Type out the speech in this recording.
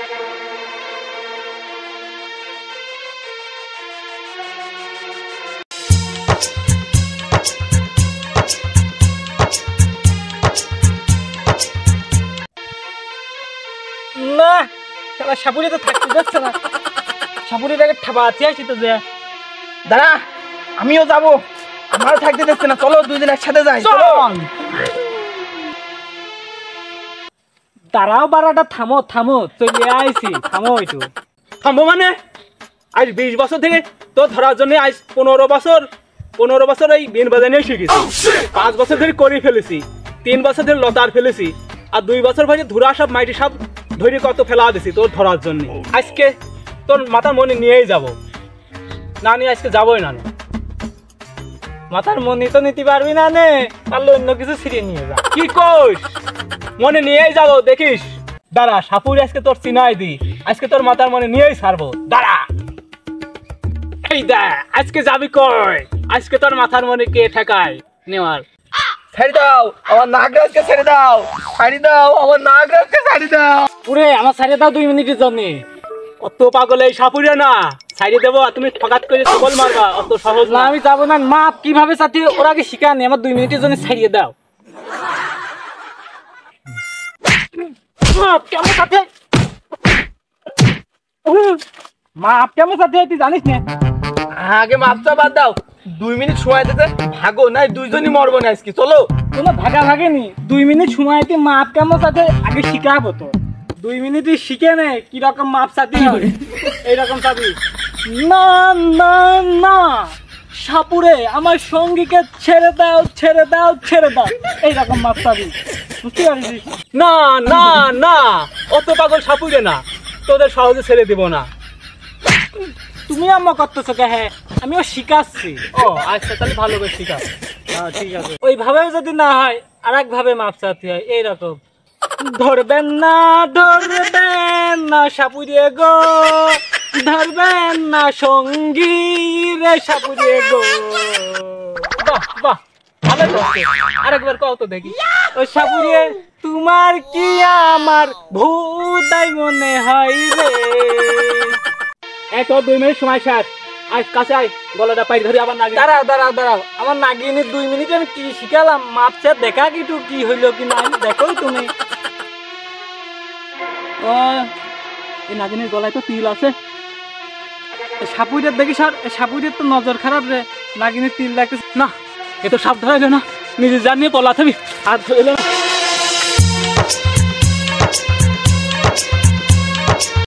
না শালা সাপুরি তো থাকতে যাচ্ছে না, সাপুরিটাকে ঠাবাতে আসি তো যে। দাঁড়া আমিও যাবো, আমারও থাকতে যাচ্ছে না, চলো দুইজন একসাথে যাই। চলো দাঁড়াও বারাটা, থামো থামো, চলে আইছি, থামো একটু। থামবো মানে আজ 20 বছর থেকে তো ধরার জন্য আজ 15 বছর এই বিন বাজানো শিখেছি। 5 বছর ধরে করে ফেলেছি, 3 বছর ধরে লতার ফেলেছি, আর 2 বছর ভাই ধুরা সব মাইটি সব ধরে কত ফেলা দিছি তোর ধরার জন্য। আজকে তোর মাথার মনে নিয়েই যাব, না নিয়ে আজকে যাবোই না। মাথার মনি তো নিতে পারবি না নে, পারলে অন্য কিছু ছিঁড়ে নিয়ে যা। কি কইস? মনে নিয়েই যাবো, দেখিস। দাঁড়া সাপুরি আজকে তোর চিনাই দি, আজকে তোর মাথার মনে নিয়েই ছাড়বো। দাঁড়া এই দেখ আজকে যাবি কই, আজকে তোর মাথার মনে কে ঠেকায় নেওয়ার। ছেড়ে দাও আমার নাগরাজকে, ছেড়ে দাও, ছাড়ি দাও আমার নাগরাজকে, ছাড়ি দাও। পুরে আমার ছাড়িয়ে দাও 2 মিনিটের জন্য। অত পাগল এই সাপুরিয়া না, ছাড়িয়ে দেবো আর তুমি ফকাত করে বল মারবা, অত সহজ না না। আমি যাবো না, মাপ কিভাবে চাচ্ছি ওরা আগে শিখানি, আমার 2 মিনিটের জন্য ছাড়িয়ে দাও। মাপ কেমন সাথে, মাপ কেমন সাথে তুই জানিস না? আগে মাপটা বাদ দাও, 2 মিনিট সময় দিতে ভাগো, নাই দুইজনই মরবো না আজকে। চলো কোনো ভাগা ভাগেনি, 2 মিনিট সময় তুই মাপ কেমন সাথে আগে শিখাবো তো। 2 মিনিটই শিখে নে কিরকম মাপ চাতি হয়, এইরকম চাবি। না না না সাপুরে আমার সঙ্গীকে ছেড়ে দাও, ছেড়ে দাও, ছেড়ে দাও, এইরকম মাপ চাবি, বুঝতে পারছিস? না না না অত পাগল সাপুরিয়া না, তোদের সহজে ছেড়ে দিব না। তুমি আমার করতেছো কে? হ্যাঁ আমিও শিখাচ্ছি। ও আচ্ছা তাহলে ভালো করে শিখা। হ্যাঁ ঠিক আছে, ওইভাবেও যদি না হয় আর একভাবে মাপ চাতে হয়, এইরকম। ধরবেন না ধরবেন না সাপুরিয়ে গো, ধরবেন না সঙ্গী রে সাপুরিয়ে গো। বাহ বাহ ভালো করছে, আরেকবার কও তো দেখি। ও সাপুরিয়ে তোমার কি আমার ভূতাই মনে হয় রে। এই তোর 2 মিনিট সময় শেষ, আজ কাছে আয়, গলাটা পাই ধরে আবার নাগিন। দাঁড়াও দাঁড়াও দাঁড়াও, আমার নাগিনীর 2 মিনিটে আমি কি শিখালাম, মাপছে দেখা কিটু কি হইলো কি না দেখো তুমি। ও এই নাগিনের গলায় তো তিল আছে। সাপুরের দেখি স্যার, সাপুরের তো নজর খারাপ রে, নাগিনীর তিল লাগতেছে না এ তো সাপ ধরাইলো না, নিজে জানিয়ে পলা থাকবি আর ধরলো না।